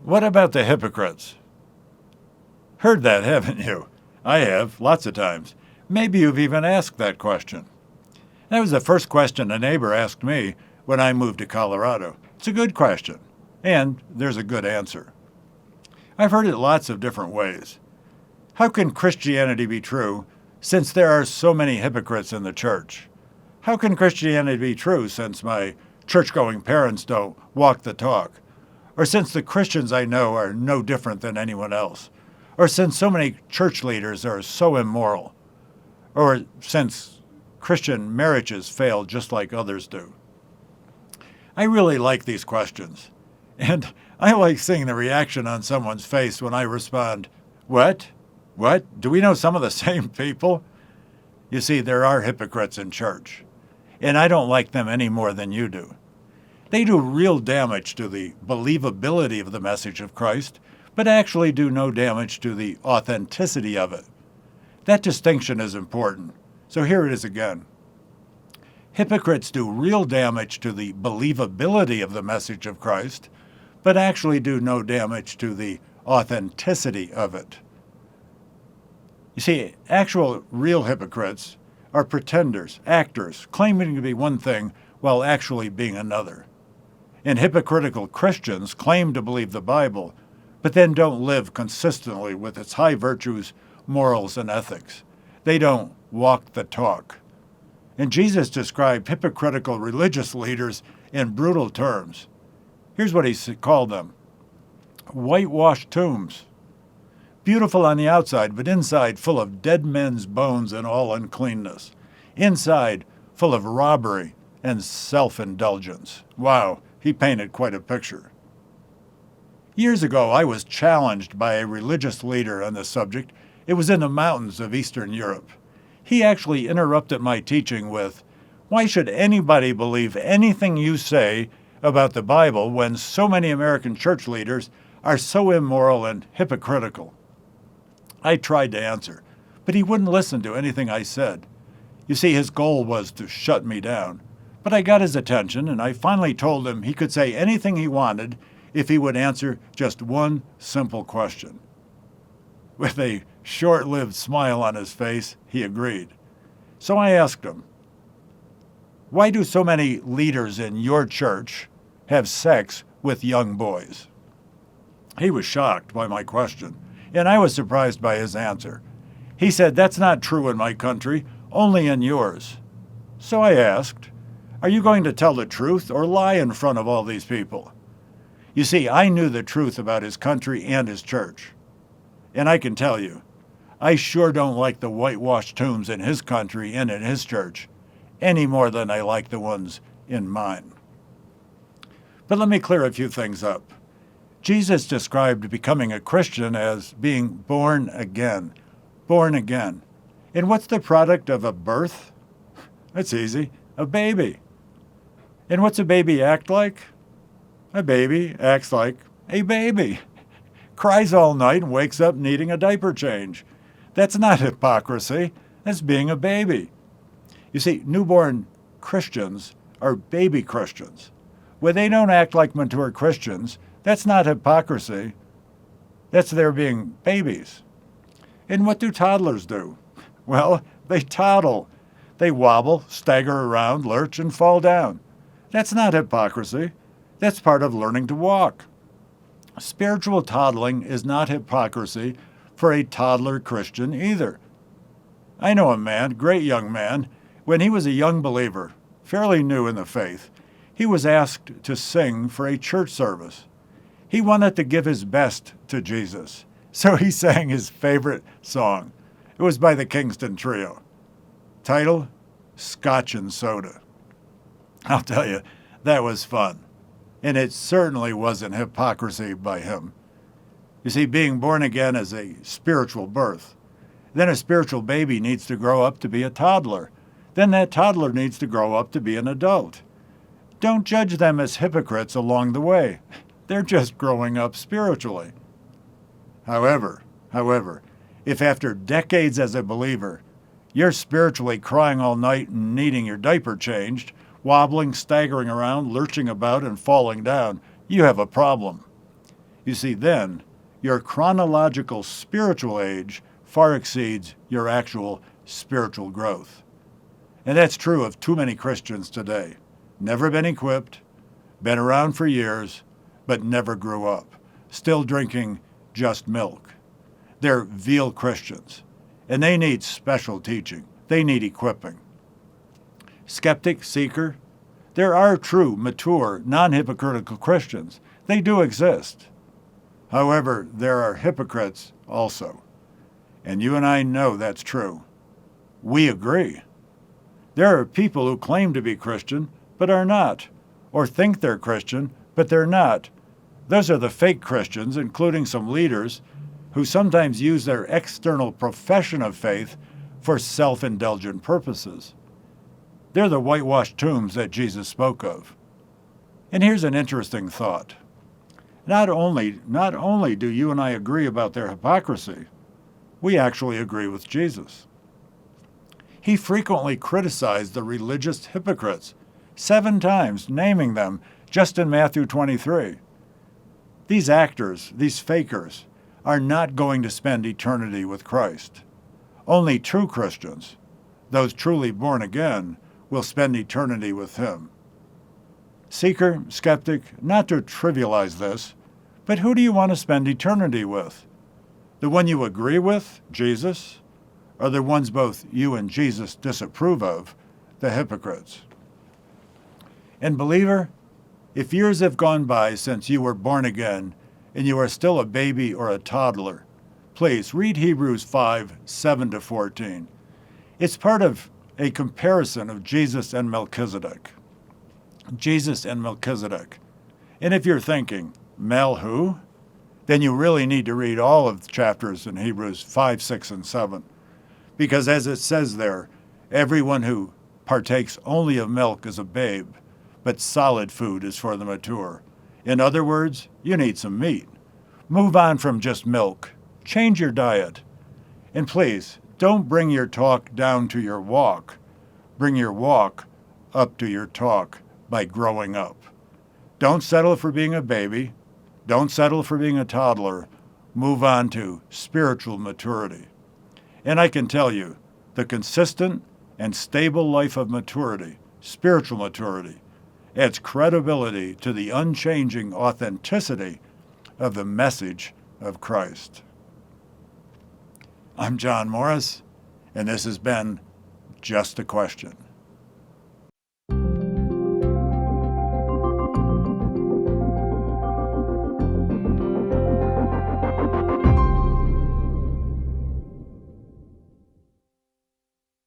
What about the hypocrites? Heard that, haven't you? I have, lots of times. Maybe you've even asked that question. That was the first question a neighbor asked me when I moved to Colorado. It's a good question, and there's a good answer. I've heard it lots of different ways. How can Christianity be true since there are so many hypocrites in the church? How can Christianity be true since my church-going parents don't walk the talk? Or since the Christians I know are no different than anyone else? Or since so many church leaders are so immoral? Or since Christian marriages fail just like others do? I really like these questions. And I like seeing the reaction on someone's face when I respond, "What? What? Do we know some of the same people?" You see, there are hypocrites in church, and I don't like them any more than you do. They do real damage to the believability of the message of Christ, but actually do no damage to the authenticity of it. That distinction is important, so here it is again. Hypocrites do real damage to the believability of the message of Christ, but actually do no damage to the authenticity of it. You see, actual real hypocrites are pretenders, actors, claiming to be one thing while actually being another. And hypocritical Christians claim to believe the Bible, but then don't live consistently with its high virtues, morals, and ethics. They don't walk the talk. And Jesus described hypocritical religious leaders in brutal terms. Here's what he called them: whitewashed tombs. Beautiful on the outside, but inside full of dead men's bones and all uncleanness. Inside full of robbery and self-indulgence. Wow, he painted quite a picture. Years ago, I was challenged by a religious leader on this subject. It was in the mountains of Eastern Europe. He actually interrupted my teaching with, "Why should anybody believe anything you say about the Bible when so many American church leaders are so immoral and hypocritical?" I tried to answer, but he wouldn't listen to anything I said. You see, his goal was to shut me down. But I got his attention, and I finally told him he could say anything he wanted if he would answer just one simple question. With a short-lived smile on his face, he agreed. So I asked him, "Why do so many leaders in your church have sex with young boys?" He was shocked by my question, and I was surprised by his answer. He said, "That's not true in my country, only in yours." So I asked, "Are you going to tell the truth or lie in front of all these people?" You see, I knew the truth about his country and his church. And I can tell you, I sure don't like the whitewashed tombs in his country and in his church, any more than I like the ones in mine. But let me clear a few things up. Jesus described becoming a Christian as being born again. Born again. And what's the product of a birth? It's easy. A baby. And what's a baby act like? A baby acts like a baby. Cries all night and wakes up needing a diaper change. That's not hypocrisy. That's being a baby. You see, newborn Christians are baby Christians. When they don't act like mature Christians, that's not hypocrisy. That's their being babies. And what do toddlers do? Well, they toddle. They wobble, stagger around, lurch, and fall down. That's not hypocrisy. That's part of learning to walk. Spiritual toddling is not hypocrisy for a toddler Christian either. I know a man, great young man, when he was a young believer, fairly new in the faith, he was asked to sing for a church service. He wanted to give his best to Jesus, so he sang his favorite song. It was by the Kingston Trio. Title, Scotch and Soda. I'll tell you, that was fun. And it certainly wasn't hypocrisy by him. You see, being born again is a spiritual birth. Then a spiritual baby needs to grow up to be a toddler. Then that toddler needs to grow up to be an adult. Don't judge them as hypocrites along the way. They're just growing up spiritually. However, if after decades as a believer, you're spiritually crying all night and needing your diaper changed, wobbling, staggering around, lurching about, and falling down, you have a problem. You see, then your chronological spiritual age far exceeds your actual spiritual growth. And that's true of too many Christians today. Never been equipped, been around for years, but never grew up, still drinking just milk. They're veal Christians, and they need special teaching. They need equipping. Skeptic, seeker, there are true, mature, non-hypocritical Christians. They do exist. However, there are hypocrites also. And you and I know that's true. We agree. There are people who claim to be Christian, but are not, or think they're Christian, but they're not. Those are the fake Christians, including some leaders, who sometimes use their external profession of faith for self-indulgent purposes. They're the whitewashed tombs that Jesus spoke of. And here's an interesting thought. Not only do you and I agree about their hypocrisy, we actually agree with Jesus. He frequently criticized the religious hypocrites, 7 times, naming them just in Matthew 23. These actors, these fakers, are not going to spend eternity with Christ. Only true Christians, those truly born again, will spend eternity with Him. Seeker, skeptic, not to trivialize this, but who do you want to spend eternity with? The one you agree with, Jesus, or the ones both you and Jesus disapprove of, the hypocrites? And believer, if years have gone by since you were born again and you are still a baby or a toddler, please read Hebrews 5:7-14. It's part of a comparison of Jesus and Melchizedek. Jesus and Melchizedek. And if you're thinking, Mel who? Then you really need to read all of the chapters in Hebrews 5, 6, and 7. Because as it says there, everyone who partakes only of milk is a babe, but solid food is for the mature. In other words, you need some meat. Move on from just milk. Change your diet. And please, don't bring your talk down to your walk. Bring your walk up to your talk by growing up. Don't settle for being a baby. Don't settle for being a toddler. Move on to spiritual maturity. And I can tell you, the consistent and stable life of maturity, spiritual maturity, adds credibility to the unchanging authenticity of the message of Christ. I'm John Morris, and this has been Just a Question.